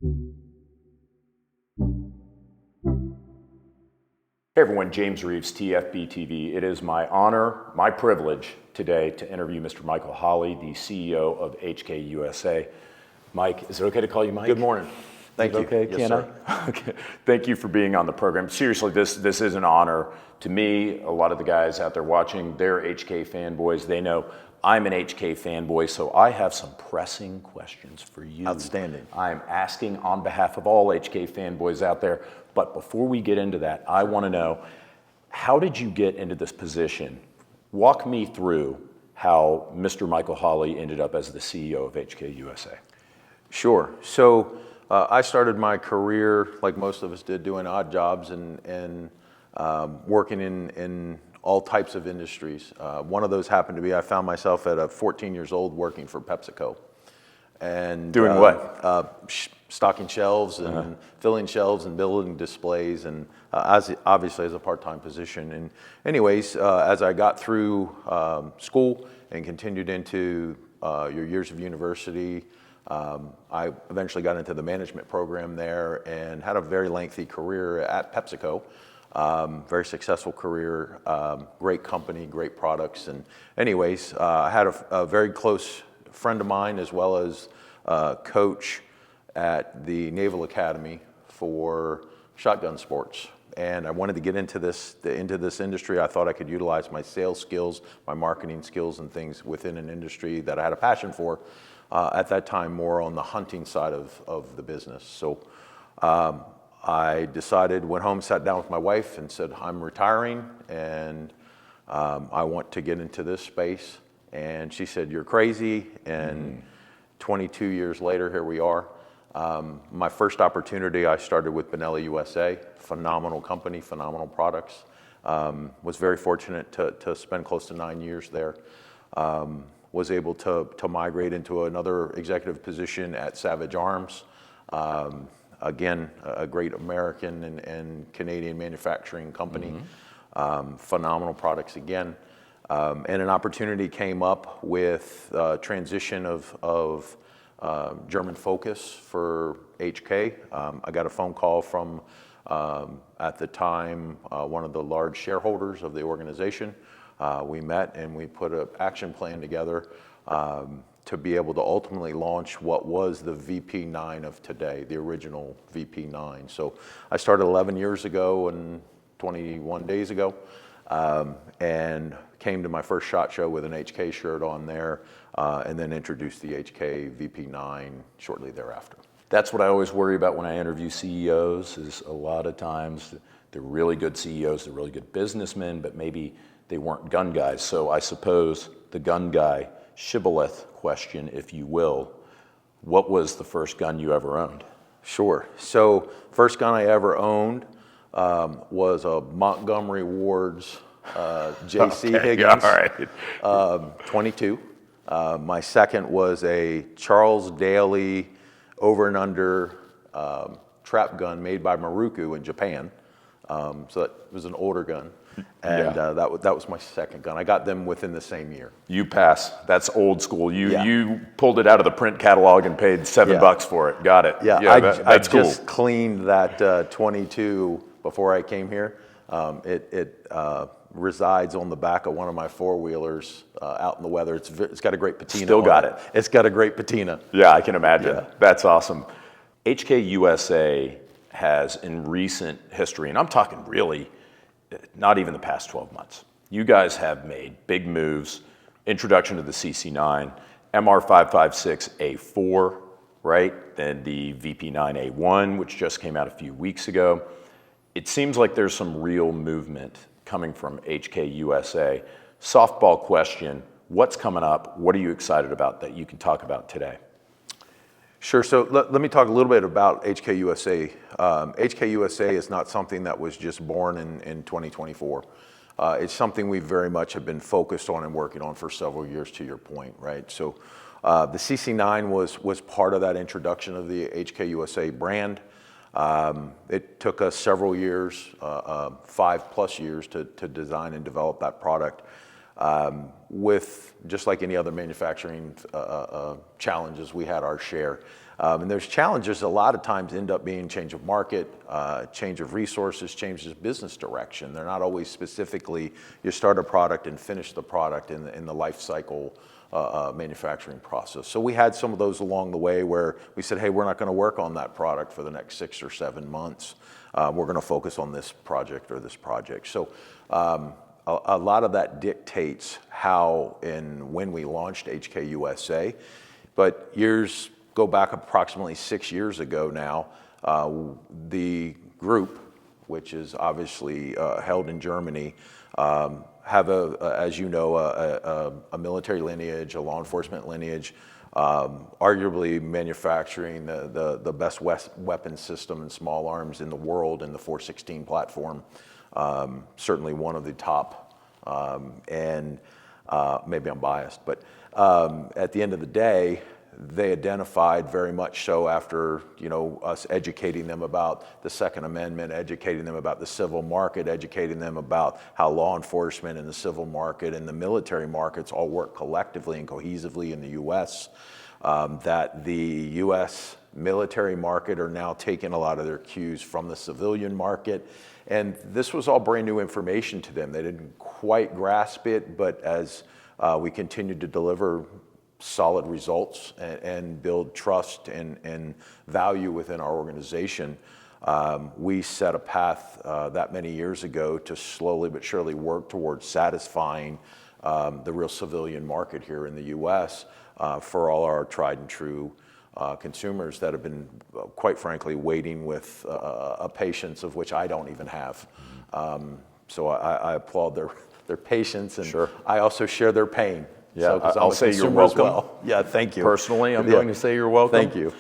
Hey everyone, James Reeves, TFBTV. It is my honor, my privilege today to interview Mr. Michael Holley, the CEO of HK USA. Mike, is it okay to call you Mike? Good morning. Thank you. Okay, yes, can sir. I? Okay. Thank you for being on the program. Seriously, this is an honor to me. A lot of the guys out there watching, they're HK fanboys. They know I'm an HK fanboy, so I have some pressing questions for you. Outstanding. I'm asking on behalf of all HK fanboys out there, but before we get into that, I want to know, how did you get into this position? Walk me through how Mr. Michael Holley ended up as the CEO of HK USA. Sure. So I started my career, like most of us did, doing odd jobs and working in all types of industries. One of those happened to be, I found myself at 14 years old working for PepsiCo. And doing what? Stocking shelves and filling shelves and building displays, and obviously as a part-time position. And anyways, as I got through school and continued into your years of university, I eventually got into the management program there and had a very lengthy career at PepsiCo. Very successful career, great company, great products. And anyways, I had a very close friend of mine as well as coach at the Naval Academy for shotgun sports. And I wanted to get into this industry. I thought I could utilize my sales skills, my marketing skills and things within an industry that I had a passion for. At that time, more on the hunting side of the business. So I decided, went home, sat down with my wife and said, I'm retiring and I want to get into this space. And she said, you're crazy. And 22 years later, here we are. My first opportunity, I started with Benelli USA, phenomenal company, phenomenal products. Was very fortunate to spend close to 9 years there. Was able to migrate into another executive position at Savage Arms. Again, a great American and Canadian manufacturing company. Phenomenal products again. And an opportunity came up with transition of German focus for HK. I got a phone call from, at the time, one of the large shareholders of the organization. We met and we put an action plan together to be able to ultimately launch what was the VP9 of today, the original VP9. So I started 11 years ago and 21 days ago, and came to my first SHOT Show with an HK shirt on there, and then introduced the HK VP9 shortly thereafter. That's what I always worry about when I interview CEOs, is a lot of times they're really good CEOs, they're really good businessmen, but maybe they weren't gun guys. So I suppose the gun guy shibboleth question, if you will, what was the first gun you ever owned? Sure. So first gun I ever owned was a Montgomery Ward's JC Higgins, all right. 22. My second was a Charles Daly over and under trap gun made by Maruku in Japan. So that was an older gun. And that was my second gun. I got them within the same year. You pass. That's old school. You pulled it out of the print catalog and paid $7 for it. Got it. Yeah, I just cool. cleaned that 22 before I came here. It resides on the back of one of my four-wheelers out in the weather. It's got a great patina. Still got it. It's got a great patina. Yeah, I can imagine. Yeah. That's awesome. HK USA has, in recent history, and I'm talking really not even the past 12 months, you guys have made big moves. Introduction to the CC9, MR556A4, right? Then the VP9A1, which just came out a few weeks ago. It seems like there's some real movement coming from HK USA. Softball question, what's coming up? What are you excited about that you can talk about today? Sure. So let me talk a little bit about HK USA. HK USA is not something that was just born in 2024. It's something we very much have been focused on and working on for several years, to your point, right? So the CC9 was part of that introduction of the HK USA brand. It took us several years, 5+ years to design and develop that product. With just like any other manufacturing challenges, we had our share. And those challenges a lot of times end up being change of market, change of resources, change of business direction. They're not always specifically you start a product and finish the product in the life cycle manufacturing process. So we had some of those along the way where we said, hey, we're not going to work on that product for the next 6 or 7 months. We're going to focus on this project or this project. So a lot of that dictates how and when we launched HK USA. But years go back approximately 6 years ago now. The group, which is obviously held in Germany, have as you know, a military lineage, a law enforcement lineage, arguably manufacturing the best weapon system and small arms in the world in the 416 platform. Certainly one of the top, and maybe I'm biased, but at the end of the day, they identified very much so after, you know, us educating them about the Second Amendment, educating them about the civil market, educating them about how law enforcement and the civil market and the military markets all work collectively and cohesively in the U.S., that the U.S. military market are now taking a lot of their cues from the civilian market. And this was all brand new information to them. They didn't quite grasp it, but as we continued to deliver solid results and build trust and value within our organization, we set a path that many years ago to slowly but surely work towards satisfying the real civilian market here in the U.S. For all our tried and true consumers that have been, quite frankly, waiting with a patience of which I don't even have. So I applaud their patience, and Sure. I also share their pain. Yeah, So, I'll say you're welcome. Well. Yeah, thank you. Personally, I'm going to say you're welcome. Thank you.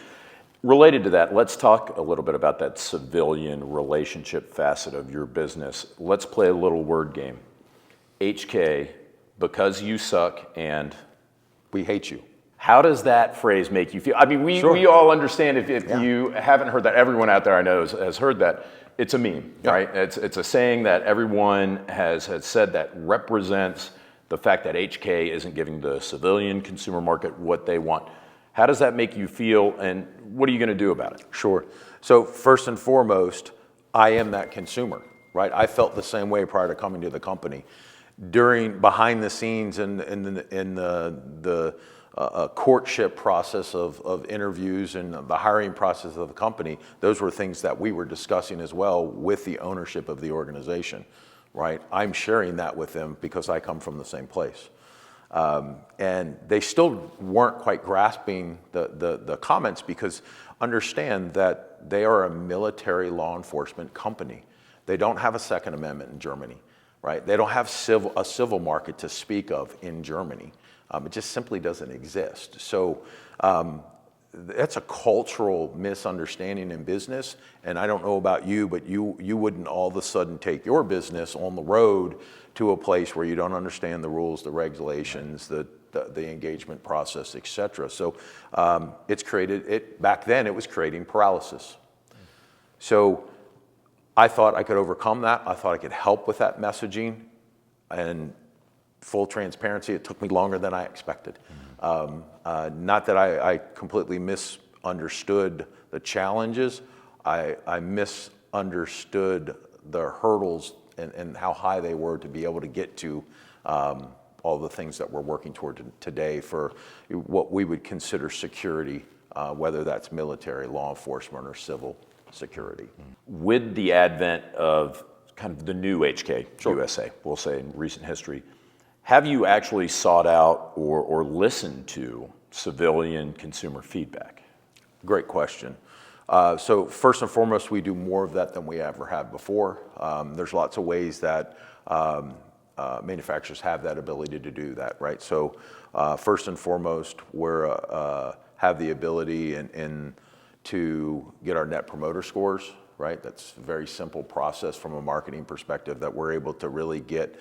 Related to that, let's talk a little bit about that civilian relationship facet of your business. Let's play a little word game. HK, because you suck, and We hate you. how does that phrase make you feel? I mean, we all understand if Yeah. you haven't heard that, everyone out there I know has heard that. It's a meme, Yeah. right? It's a saying that everyone has said that represents the fact that HK isn't giving the civilian consumer market what they want. How does that make you feel, and what are you going to do about it? Sure. So first and foremost, I am that consumer, right? I felt the same way prior to coming to the company. Behind the scenes in the courtship process of interviews and the hiring process of the company, those were things that we were discussing as well with the ownership of the organization, right? I'm sharing that with them because I come from the same place. And they still weren't quite grasping the comments, because understand that they are a military law enforcement company. They don't have a Second Amendment in Germany, right? They don't have a civil market to speak of in Germany. It just simply doesn't exist. So that's a cultural misunderstanding in business. And I don't know about you, but you wouldn't all of a sudden take your business on the road to a place where you don't understand the rules, the regulations, the engagement process, et cetera. So back then it was creating paralysis. So I thought I could overcome that. I thought I could help with that messaging, and full transparency, it took me longer than I expected. Not that I completely misunderstood the challenges. I misunderstood the hurdles and how high they were to be able to get to all the things that we're working toward today for what we would consider security, whether that's military, law enforcement, or civil security. With the advent of kind of the new HK Sure. USA, we'll say in recent history, have you actually sought out or listened to civilian consumer feedback? Great question. So first and foremost, we do more of that than we ever have before. There's lots of ways that manufacturers have that ability to do that, right? So first and foremost, we're have the ability to get our net promoter scores, right? That's a very simple process from a marketing perspective that we're able to really get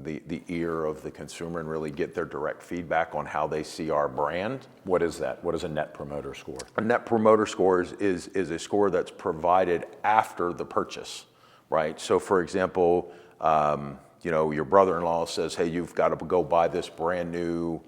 the ear of the consumer and really get their direct feedback on how they see our brand. What is that? What is a net promoter score? A net promoter score is a score that's provided after the purchase, right? So for example, your brother-in-law says, hey, you've got to go buy this brand new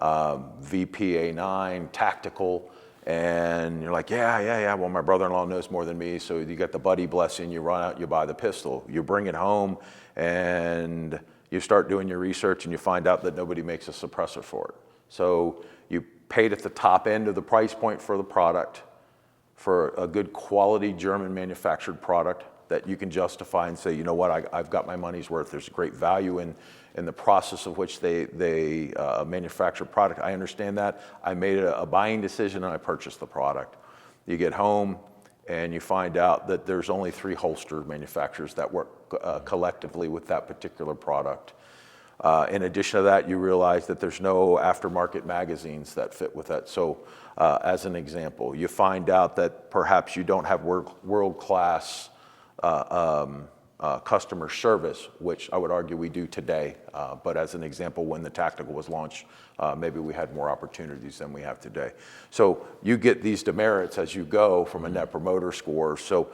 VPA9 tactical, And you're like, yeah, well, my brother-in-law knows more than me, so you get the buddy blessing, you run out, you buy the pistol. You bring it home, and you start doing your research, and you find out that nobody makes a suppressor for it. So you paid at the top end of the price point for the product, for a good quality German manufactured product that you can justify and say, you know what, I've got my money's worth. There's great value in the process of which they manufacture product. I understand that. I made a buying decision and I purchased the product. You get home and you find out that there's only 3 holster manufacturers that work collectively with that particular product. In addition to that, you realize that there's no aftermarket magazines that fit with that. So as an example, you find out that perhaps you don't have world-class customer service, which I would argue we do today. But as an example, when the Tactical was launched, maybe we had more opportunities than we have today. So you get these demerits as you go from a Net Promoter Score. So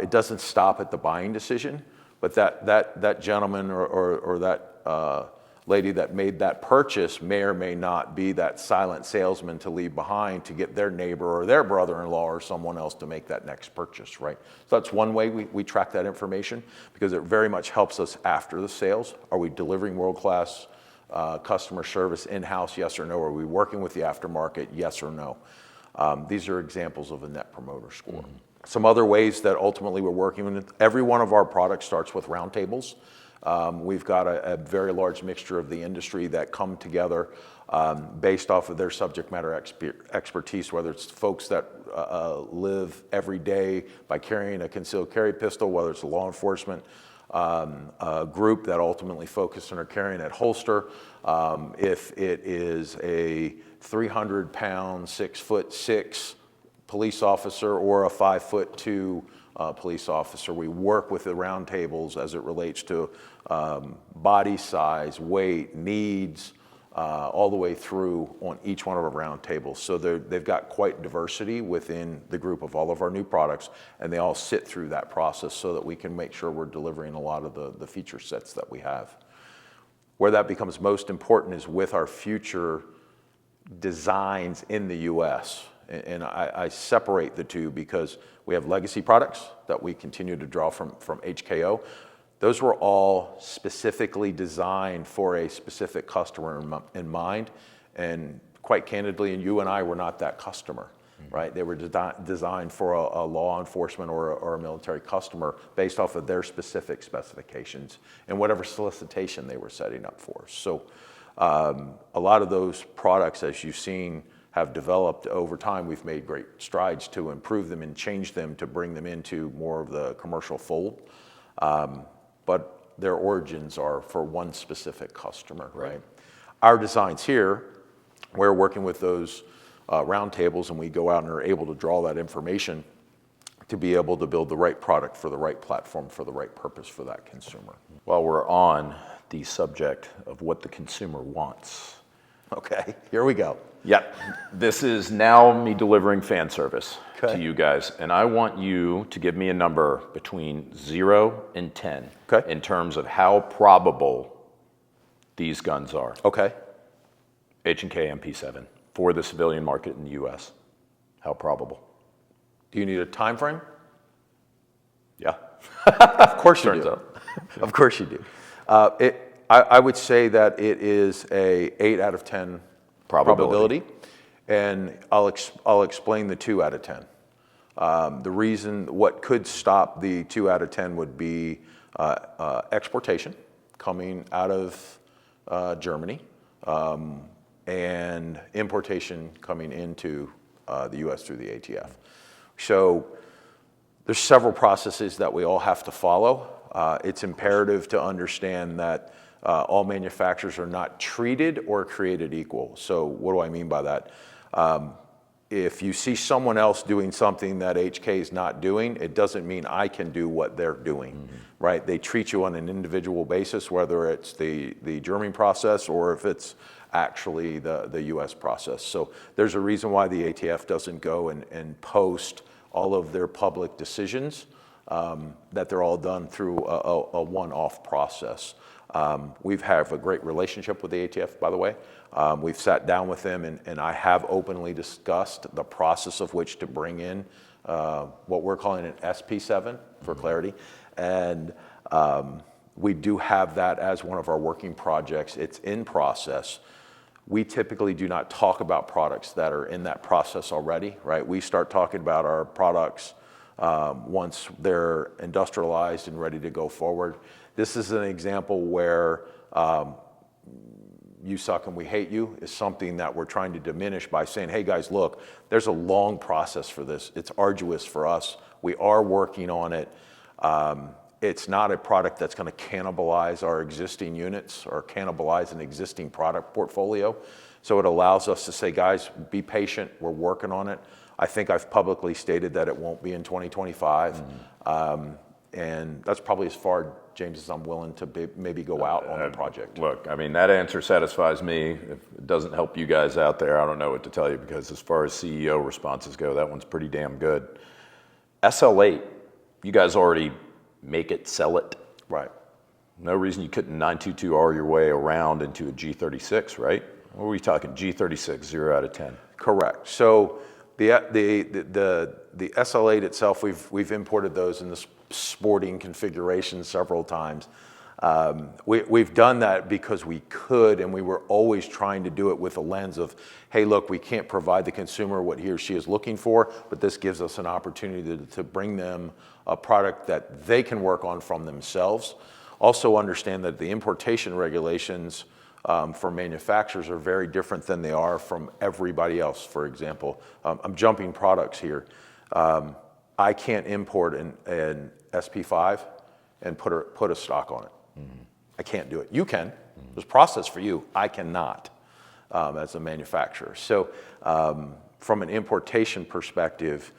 it doesn't stop at the buying decision, but that gentleman or that lady that made that purchase may or may not be that silent salesman to leave behind to get their neighbor or their brother-in-law or someone else to make that next purchase, right? So that's one way we track that information, because it very much helps us after the sales. Are we delivering world-class customer service in-house, yes or no? Are we working with the aftermarket, yes or no? These are examples of a Net Promoter Score. Some other ways that ultimately we're working with, every one of our products starts with roundtables. We've got a very large mixture of the industry that come together based off of their subject matter expertise, whether it's folks that live every day by carrying a concealed carry pistol, whether it's a law enforcement group that ultimately focus on carrying that holster, if it is a 300-pound, 6'6" police officer or a 5'2" police officer. We work with the roundtables as it relates to body size, weight, needs, all the way through on each one of our roundtables. So they've got quite diversity within the group of all of our new products, and they all sit through that process so that we can make sure we're delivering a lot of the feature sets that we have. Where that becomes most important is with our future designs in the U.S. And I separate the two because we have legacy products that we continue to draw from HKO. Those were all specifically designed for a specific customer in mind. And quite candidly, and you and I were not that customer, right? They were designed for a law enforcement or a military customer based off of their specific specifications and whatever solicitation they were setting up for. So a lot of those products, as you've seen, have developed over time. We've made great strides to improve them and change them to bring them into more of the commercial fold. But their origins are for one specific customer, right? Our designs here, we're working with those roundtables, and we go out and are able to draw that information to be able to build the right product for the right platform for the right purpose for that consumer. While we're on the subject of what the consumer wants. Okay, here we go. Yep, this is now me delivering fan service Okay. to you guys, and I want you to give me a number between 0 and 10 Okay. in terms of how probable these guns are. Okay. H&K MP7 for the civilian market in the U.S. How probable? Do you need a time frame? Yeah. Of course you Turns do. out. Of course you do. I would say that it is a 8 out of 10 probability, and I'll explain the 2 out of 10. The reason, what could stop the 2 out of 10 would be exportation coming out of Germany and importation coming into the U.S. through the ATF. So there's several processes that we all have to follow. It's imperative to understand that all manufacturers are not treated or created equal. So what do I mean by that? If you see someone else doing something that HK is not doing, it doesn't mean I can do what they're doing, right? They treat you on an individual basis, whether it's the German process or if it's actually the US process. So there's a reason why the ATF doesn't go and post all of their public decisions, that they're all done through a one-off process. We've had a great relationship with the ATF, by the way. We've sat down with them, and I have openly discussed the process of which to bring in what we're calling an SP7 for clarity. And we do have that as one of our working projects. It's in process. We typically do not talk about products that are in that process already, right? We start talking about our products once they're industrialized and ready to go forward. This is an example where you suck and we hate you is something that we're trying to diminish by saying, hey guys, look, there's a long process for this. It's arduous for us. We are working on it. It's not a product that's going to cannibalize our existing units or cannibalize an existing product portfolio. So it allows us to say, guys, be patient. We're working on it. I think I've publicly stated that it won't be in 2025. And that's probably as far, James, as I'm willing to maybe go out on the project. Look, I mean, that answer satisfies me. If it doesn't help you guys out there, I don't know what to tell you, because as far as CEO responses go, that one's pretty damn good. SL8, you guys already make it, sell it. Right. No reason you couldn't 922R your way around into a G36, right? What were we talking? G36, 0 out of 10. Correct. So the SL8 itself, we've imported those in the sporting configuration several times. We've done that because we could, and we were always trying to do it with a lens of, hey, look, we can't provide the consumer what he or she is looking for, but this gives us an opportunity to bring them a product that they can work on from themselves. Also understand that the importation regulations for manufacturers are very different than they are from everybody else. For example, I'm jumping products here. I can't import an SP5 and put a stock on it. I can't do it. You can. There's a process for you. I cannot as a manufacturer. So from an importation perspective,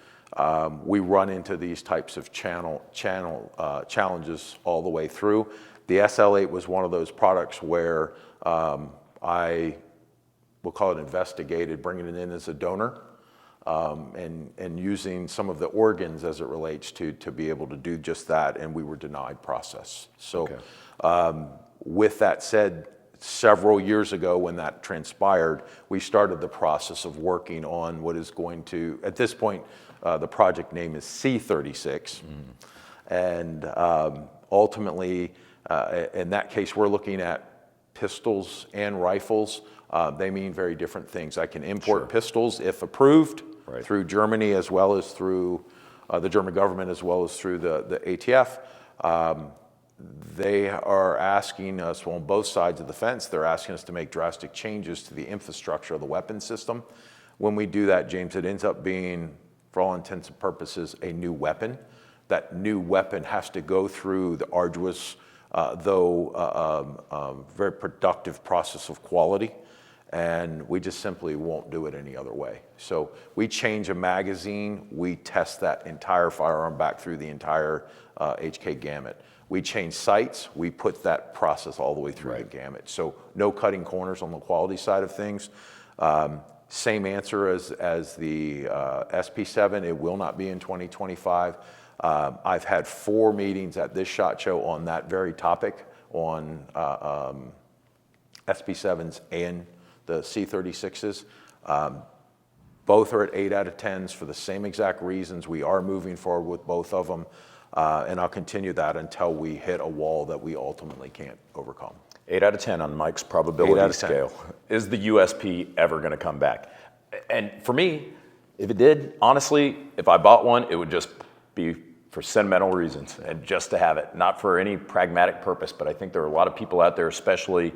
we run into these types of challenges all the way through. The SL8 was one of those products where I will call it investigated, bringing it in as a donor. And using some of the organs as it relates to be able to do just that, and we were denied process. So with that said, several years ago when that transpired, we started the process of working on what is going to, at this point, the project name is C36. And ultimately, in that case, we're looking at pistols and rifles. They mean very different things. I can import pistols if approved through Germany, as well as through the German government, as well as through the ATF. They are asking us, well, on both sides of the fence, they're asking us to make drastic changes to the infrastructure of the weapon system. When we do that, James, it ends up being, for all intents and purposes, a new weapon. That new weapon has to go through the arduous, though very productive process of quality. And we just simply won't do it any other way. So we change a magazine, we test that entire firearm back through the entire HK gamut. We change sights, we put that process all the way through the gamut. So no cutting corners on the quality side of things. Same answer as the SP7, it will not be in 2025. I've had 4 meetings at this SHOT Show on that very topic, on SP7s and the C36s. Both are at 8 out of 10s for the same exact reasons. We are moving forward with both of them, and I'll continue that until we hit a wall that we ultimately can't overcome. 8 out of 10 on Mike's probability scale. Is the USP ever going to come back? And for me, if it did, honestly, if I bought one, it would just be for sentimental reasons and just to have it, not for any pragmatic purpose. But I think there are a lot of people out there, especially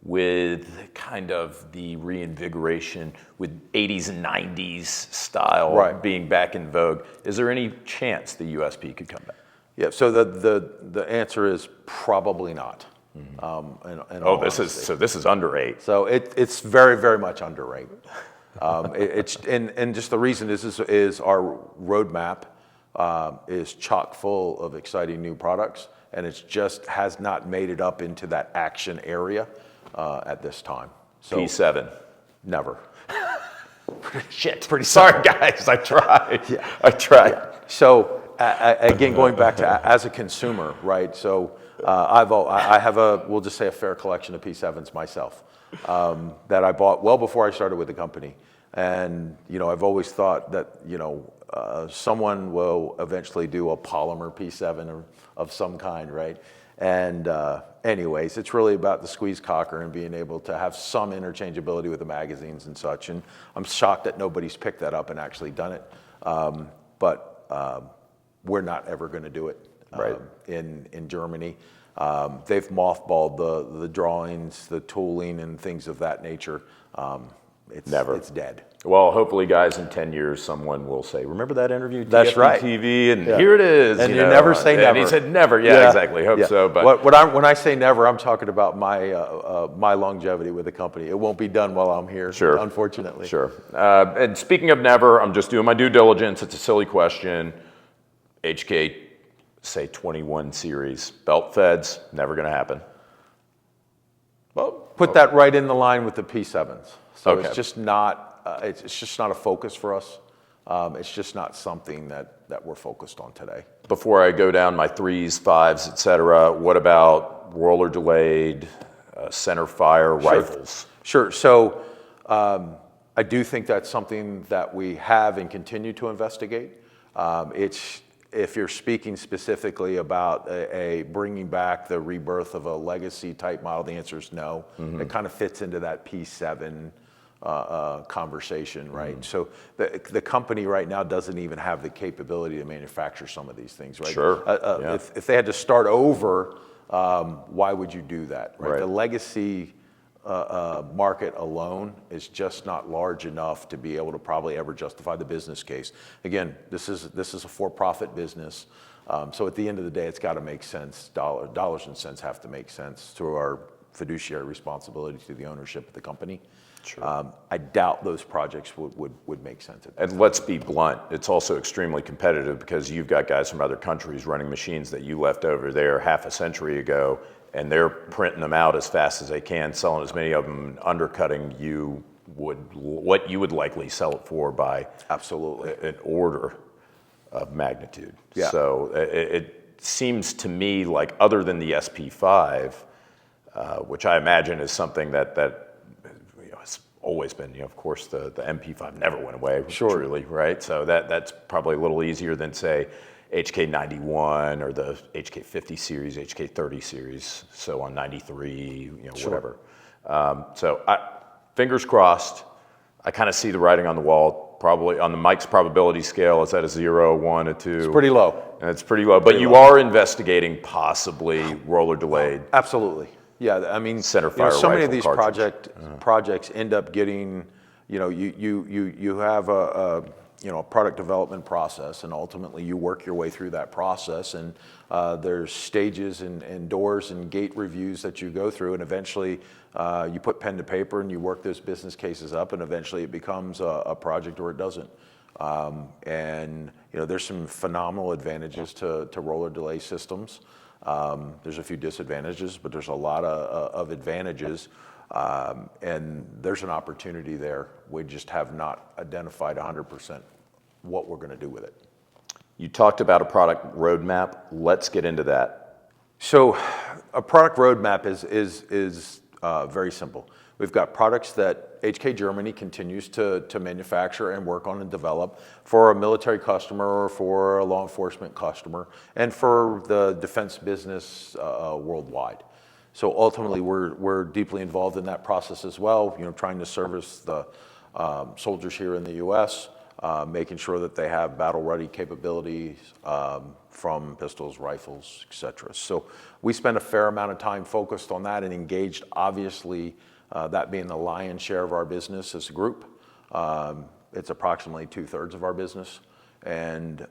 with kind of the reinvigoration with 80s and 90s style being back in vogue. Is there any chance the USP could come back? Yeah, so the answer is probably not. This is under 8. So it's very, very much under 8. And just the reason is our roadmap is chock full of exciting new products, and it just has not made it up into that action area at this time. So P7. Never. Shit. Pretty sorry, guys. I tried. I tried. Yeah. So again, going back to as a consumer, right? So I have we'll just say a fair collection of P7s myself. that I bought well before I started with the company. And, you know, I've always thought that, you know, someone will eventually do a polymer P7 of some kind, right? And anyways, it's really about the squeeze cocker and being able to have some interchangeability with the magazines and such. And I'm shocked that nobody's picked that up and actually done it. But we're not ever going to do it in Germany. They've mothballed the drawings, the tooling, and things of that nature. It's dead. Well, hopefully, guys, in 10 years, someone will say, remember that interview? That's right. TV, and here it is. And you never say never. And he said never. Yeah, exactly. Hope so. But when I say never, I'm talking about my longevity with the company. It won't be done while I'm here, unfortunately. Sure. And speaking of never, I'm just doing my due diligence. It's a silly question. HK, say 21 series, belt feds, never going to happen. Well, put that right in the line with the P7s. So it's just not. It's just not a focus for us. It's just not something that we're focused on today. Before I go down my 3s, 5s, et cetera, what about roller delayed, center fire rifles? Sure. So I do think that's something that we have and continue to investigate. If you're speaking specifically about a bringing back the rebirth of a legacy type model, the answer is no. It kind of fits into that P7 conversation, right? So the company right now doesn't even have the capability to manufacture some of these things, right? Sure. If they had to start over, why would you do that, right? The legacy market alone is just not large enough to be able to probably ever justify the business case. Again, this is a for-profit business, so at the end of the day, it's got to make sense. Dollars and cents have to make sense through our fiduciary responsibility to the ownership of the company. Sure. I doubt those projects would make sense. And let's be blunt, it's also extremely competitive because you've got guys from other countries running machines that you left over there half a century ago, and they're printing them out as fast as they can, selling as many of them, undercutting what you would likely sell it for by an order of magnitude. Yeah. So it seems to me like, other than the SP5, which I imagine is something that has always been, of course, the MP5 never went away, truly, right? So that's probably a little easier than, say, HK91 or the HK50 series, HK30 series, so on 93, whatever. So fingers crossed. I kind of see the writing on the wall. Probably on the Mike's probability scale, is that a 0, 1, a 2? It's pretty low. And it's pretty low. But you are investigating possibly roller delayed. Absolutely. Yeah, I mean, center fire so many of rifle these projects end up getting, you have a product development process, and ultimately you work your way through that process, and there's stages and doors and gate reviews that you go through, and eventually you put pen to paper and you work those business cases up, and eventually it becomes a project or it doesn't. And there's some phenomenal advantages to roller delay systems. There's a few disadvantages, but there's a lot of advantages, and there's an opportunity there. We just have not identified 100% what we're going to do with it. You talked about a product roadmap. Let's get into that. So a product roadmap is very simple. We've got products that HK Germany continues to manufacture and work on and develop for a military customer or for a law enforcement customer and for the defense business worldwide. So ultimately, we're deeply involved in that process as well, trying to service the soldiers here in the U.S., making sure that they have battle-ready capabilities from pistols, rifles, etc. So we spend a fair amount of time focused on that and engaged, obviously, that being the lion's share of our business as a group. It's approximately 2/3 of our business, and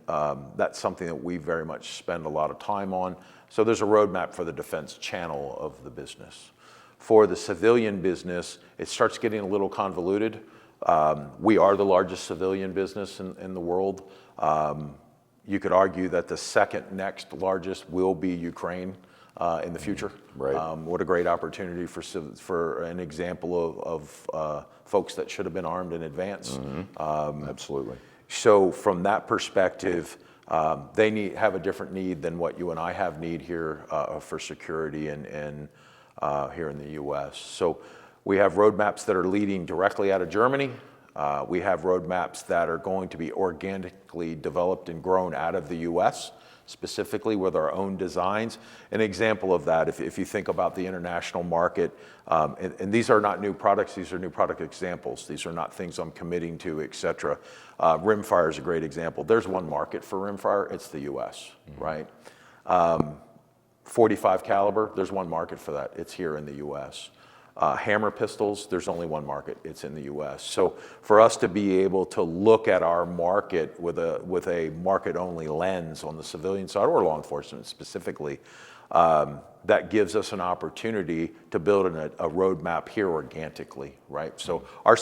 that's something that we very much spend a lot of time on. So there's a roadmap for the defense channel of the business. For the civilian business, it starts getting a little convoluted. We are the largest civilian business in the world. You could argue that the second next largest will be Ukraine in the future. Right. What a great opportunity for an example of folks that should have been armed in advance. Absolutely. So from that perspective, they have a different need than what you and I have need here for security and here in the U.S. So We have roadmaps that are leading directly out of Germany. We have roadmaps that are going to be organically developed and grown out of the US, specifically with our own designs. An example of that, if you think about the international market, and these are not new products, these are new product examples. These are not things I'm committing to, et cetera. Rimfire is a great example. There's one market for rimfire, it's the US, right? 45 caliber, there's one market for that, it's here in the US. Hammer pistols, there's only one market, it's in the US. So for us to be able to look at our market with a market-only lens on the civilian side, or law enforcement specifically, that gives us an opportunity to build a roadmap here organically, right? So our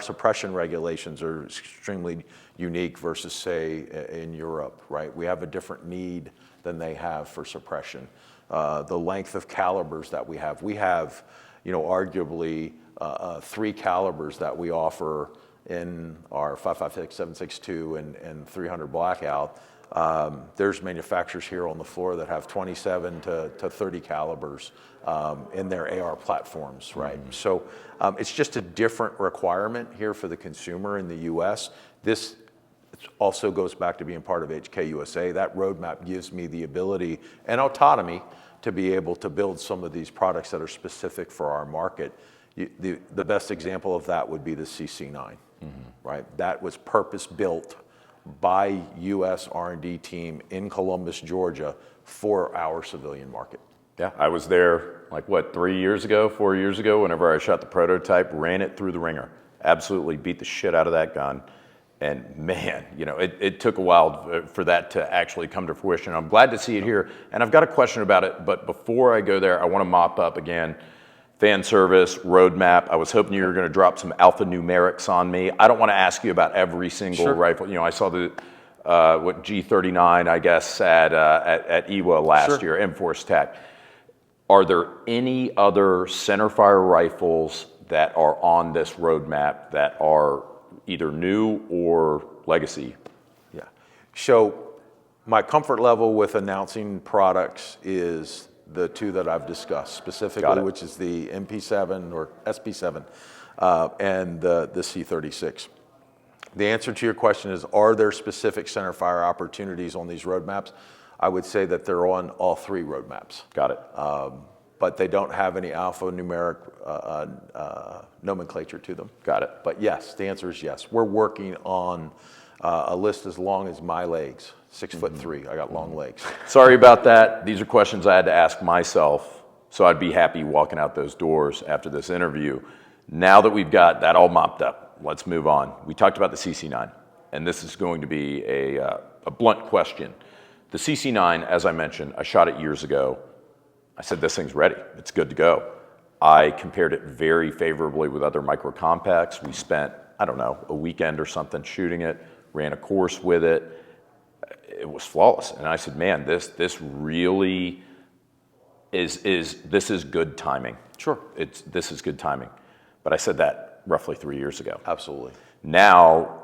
suppression regulations are extremely unique versus, say, in Europe, right? We have a different need than they have for suppression. The length of calibers that we have, arguably 3 calibers that we offer in our 5.56, 7.62, and 300 blackout. There's manufacturers here on the floor that have 27 to 30 calibers in their AR platforms, right? So it's just a different requirement here for the consumer in the US. This also goes back to being part of HK USA. That roadmap gives me the ability and autonomy to be able to build some of these products that are specific for our market. The best example of that would be the CC9, right? That was purpose-built by US R&D team in Columbus, Georgia for our civilian market. Yeah, I was there, like what, 3 years ago, 4 years ago, whenever I shot the prototype, ran it through the ringer. Absolutely beat the shit out of that gun. And man, it took a while for that to actually come to fruition. I'm glad to see it here. And I've got a question about it, but before I go there, I want to mop up again. Fan service, roadmap. I was hoping you were going to drop some alphanumerics on me. I don't want to ask you about every single rifle. I saw the G39, I guess, at EWA last year, M-Force Tech. Are there any other centerfire rifles that are on this roadmap that are either new or legacy? Yeah. So my comfort level with announcing products is the 2 that I've discussed specifically, which is the MP7 or SP7 and the C36. The answer to your question is, are there specific centerfire opportunities on these roadmaps? I would say that they're on all 3 roadmaps. Got it. But they don't have any alphanumeric nomenclature to them. Got it. But yes, the answer is yes. We're working on a list as long as my legs, 6'3". I got long legs. Sorry about that. These are questions I had to ask myself, so I'd be happy walking out those doors after this interview. Now that we've got that all mopped up, let's move on. We talked about the CC9, and this is going to be a blunt question. The CC9, as I mentioned, I shot it years ago. I said, this thing's ready. It's good to go. I compared it very favorably with other micro compacts. We spent, I don't know, a weekend or something shooting it, ran a course with it. It was flawless. And I said, man, this really is good timing. Sure. This is good timing. But I said that roughly 3 years ago. Absolutely. Now,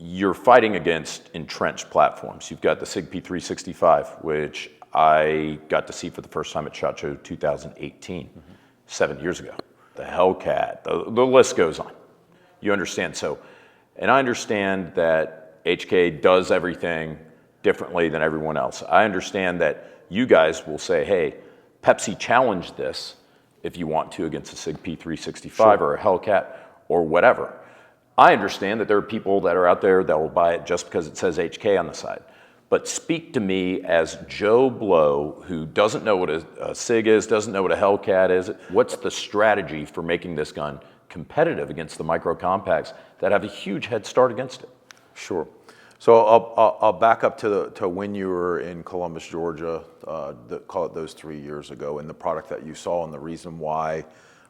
you're fighting against entrenched platforms. You've got the SIG P365, which I got to see for the first time at SHOT Show 2018, 7 years ago. The Hellcat, the list goes on. You understand. So, and I understand that HK does everything differently than everyone else. I understand that you guys will say, hey, Pepsi challenged this if you want to against a SIG P365 or a Hellcat or whatever. I understand that there are people that are out there that will buy it just because it says HK on the side. But speak to me as Joe Blow, who doesn't know what a SIG is, doesn't know what a Hellcat is. What's the strategy for making this gun competitive against the micro compacts that have a huge head start against it? Sure. So I'll back up to when you were in Columbus, Georgia, call it those 3 years ago, and the product that you saw and the reason why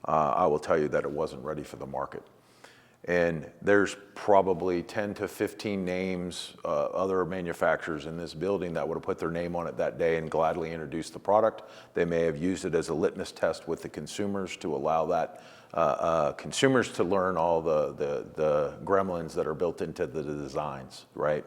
I will tell you that it wasn't ready for the market. And there's probably 10 to 15 names, other manufacturers in this building that would have put their name on it that day and gladly introduced the product. They may have used it as a litmus test with the consumers to allow that consumers to learn all the gremlins that are built into the designs, right?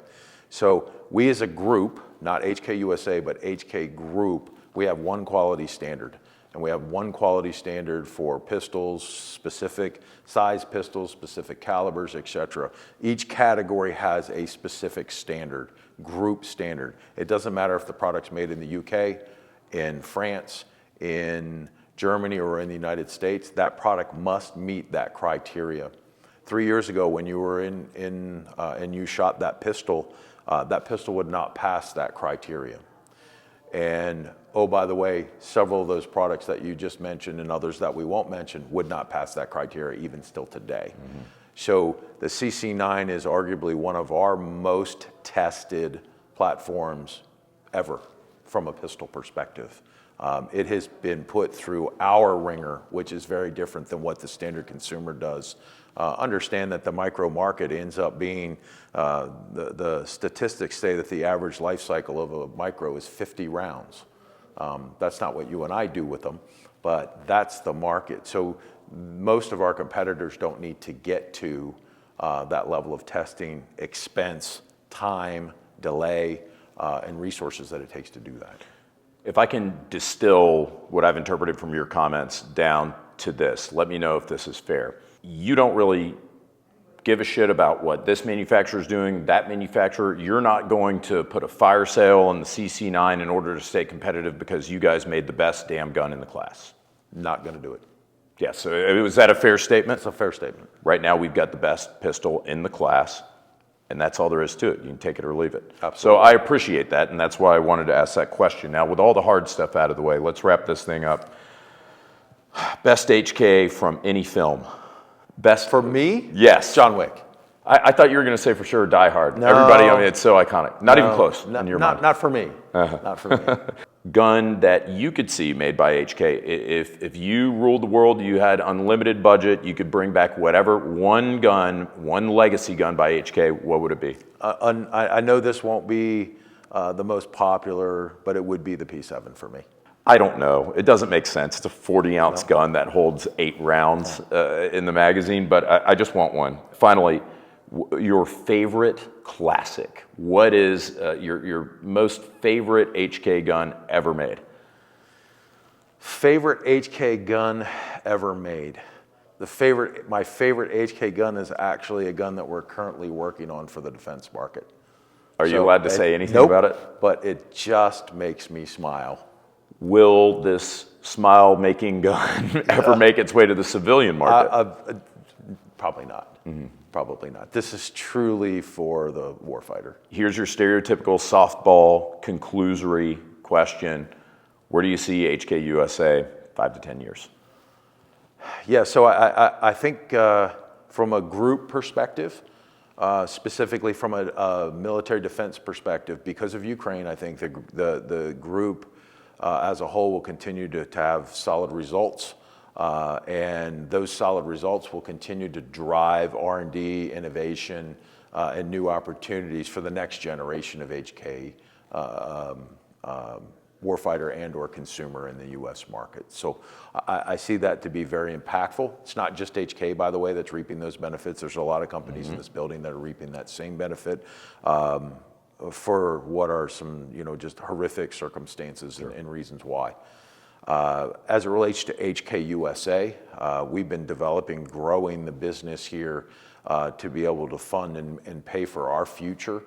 So we as a group, not HK USA, but HK Group, we have one quality standard. And we have one quality standard for pistols, specific size pistols, specific calibers, etc. Each category has a specific standard, group standard. It doesn't matter if the product's made in the UK, in France, in Germany, or in the United States, that product must meet that criteria. 3 years ago, when you were and you shot that pistol would not pass that criteria. And oh, by the way, several of those products that you just mentioned and others that we won't mention would not pass that criteria even still today. So the CC9 is arguably one of our most tested platforms ever from a pistol perspective. It has been put through our ringer, which is very different than what the standard consumer does. Understand that the micro market ends up being, the statistics say that the average life cycle of a micro is 50 rounds. That's not what you and I do with them, but that's the market. So most of our competitors don't need to get to that level of testing, expense, time, delay, and resources that it takes to do that. If I can distill what I've interpreted from your comments down to this, let me know if this is fair. You don't really give a shit about what this manufacturer is doing, that manufacturer. You're not going to put a fire sale on the CC9 in order to stay competitive because you guys made the best damn gun in the class. Not going to do it. Yeah, so was that a fair statement? It's a fair statement. Right now we've got the best pistol in the class, and that's all there is to it. You can take it or leave it. Absolutely. So I appreciate that, and that's why I wanted to ask that question. Now, with all the hard stuff out of the way, let's wrap this thing up. Best HK from any film. Best for me? Yes. John Wick. I thought you were going to say for sure Die Hard. No. Everybody, I mean, it's so iconic. Not even close in your mind. Not for me. Not for me. Gun that you could see made by HK. If you ruled the world, you had unlimited budget, you could bring back whatever, one gun, one legacy gun by HK, what would it be? I know this won't be the most popular, but it would be the P7 for me. I don't know. It doesn't make sense. It's a 40-ounce gun that holds 8 rounds in the magazine, but I just want one. Finally, your favorite classic. What is your most favorite HK gun ever made? Favorite HK gun ever made. My favorite HK gun is actually a gun that we're currently working on for the defense market. Are you allowed to say anything nope, about it? But it just makes me smile. Will this smile-making gun ever make its way to the civilian market? Probably not. Probably not. This is truly for the warfighter. Here's your stereotypical softball conclusory question. Where do you see HK USA 5 to 10 years? Yeah, so I think from a group perspective, specifically from a military defense perspective, because of Ukraine, I think the group as a whole will continue to have solid results. And those solid results will continue to drive R&D, innovation, and new opportunities for the next generation of HK warfighter and or consumer in the U.S. market. So I see that to be very impactful. It's not just HK, by the way, that's reaping those benefits. There's a lot of companies in this building that are reaping that same benefit for what are some, just horrific circumstances and reasons why. As it relates to HK USA, we've been developing, growing the business here to be able to fund and pay for our future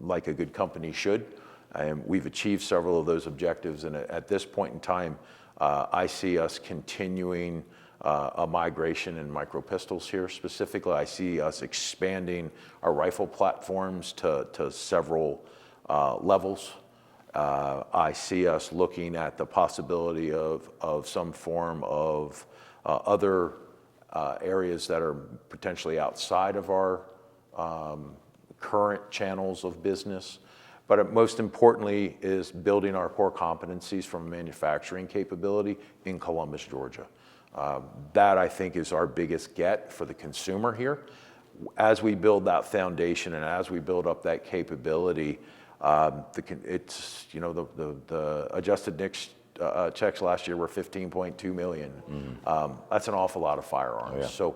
like a good company should. And we've achieved several of those objectives. And at this point in time, I see us continuing a migration in micro pistols here. Specifically, I see us expanding our rifle platforms to several levels. I see us looking at the possibility of some form of other areas that are potentially outside of our current channels of business. But most importantly is building our core competencies from a manufacturing capability in Columbus, Georgia. That, I think, is our biggest get for the consumer here. As we build that foundation and as we build up that capability, it's, the adjusted NICS checks last year were 15.2 million. That's an awful lot of firearms. Oh, yeah. So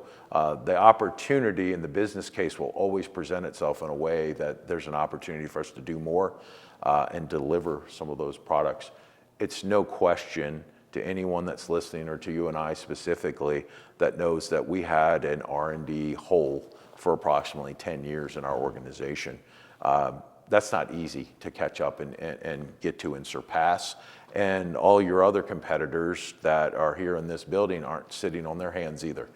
the opportunity and the business case will always present itself in a way that there's an opportunity for us to do more and deliver some of those products it's no question to anyone that's listening, or to you and I specifically, that knows that we had an R&D hole for approximately 10 years in our organization. That's not easy to catch up and get to and surpass. And all your other competitors that are here in this building aren't sitting on their hands either.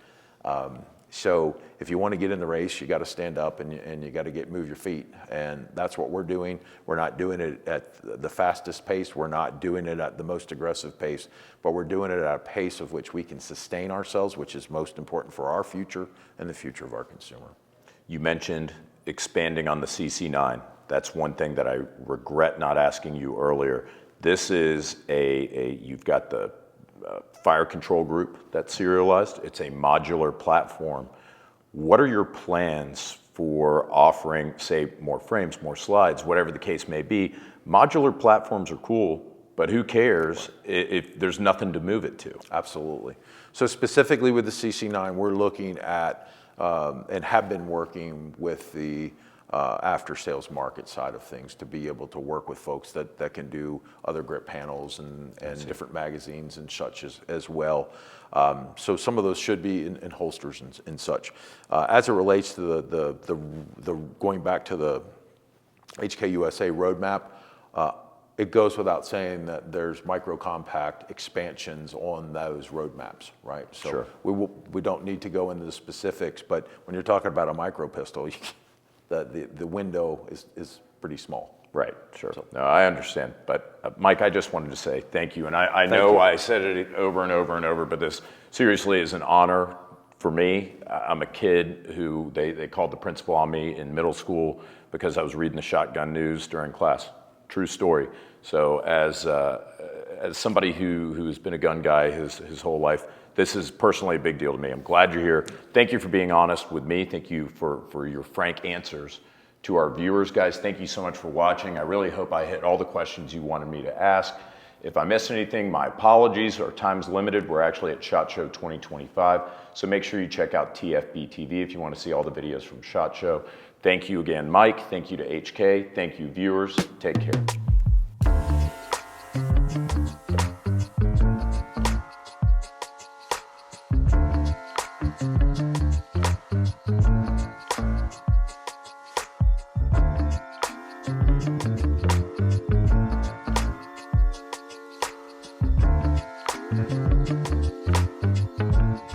So if you want to get in the race, you got to stand up and you got to move your feet. And that's what we're doing. We're not doing it at the fastest pace. We're not doing it at the most aggressive pace, but we're doing it at a pace of which we can sustain ourselves, which is most important for our future and the future of our consumer. You mentioned expanding on the CC9. That's one thing that I regret not asking you earlier. This is you've got the fire control group that's serialized. It's a modular platform. What are your plans for offering, say, more frames, more slides, whatever the case may be? Modular platforms are cool, but who cares if there's nothing to move it to? Absolutely. So specifically with the CC9, we're looking at and have been working with the after sales market side of things to be able to work with folks that can do other grip panels and different magazines and such as well. So some of those should be in holsters and such. As it relates to the going back to the HK USA roadmap, it goes without saying that there's micro compact expansions on those roadmaps, right? So sure. We don't need to go into the specifics, but when you're talking about a micro pistol, the window is pretty small. Right, sure. So, no, I understand. But Mike, I just wanted to say thank you. And I know I said it over and over and over, but this seriously is an honor for me. I'm a kid who they called the principal on me in middle school because I was reading the shotgun news during class. True story. So as somebody who's been a gun guy his whole life, this is personally a big deal to me. I'm glad you're here. Thank you for being honest with me. Thank you for your frank answers to our viewers. Guys, thank you so much for watching. I really hope I hit all the questions you wanted me to ask. If I missed anything, my apologies. Our time's limited. We're actually at SHOT Show 2025. So make sure you check out tfbtv if you want to see all the videos from SHOT Show. Thank you again, Mike. Thank you to HK. Thank you, viewers. Take care.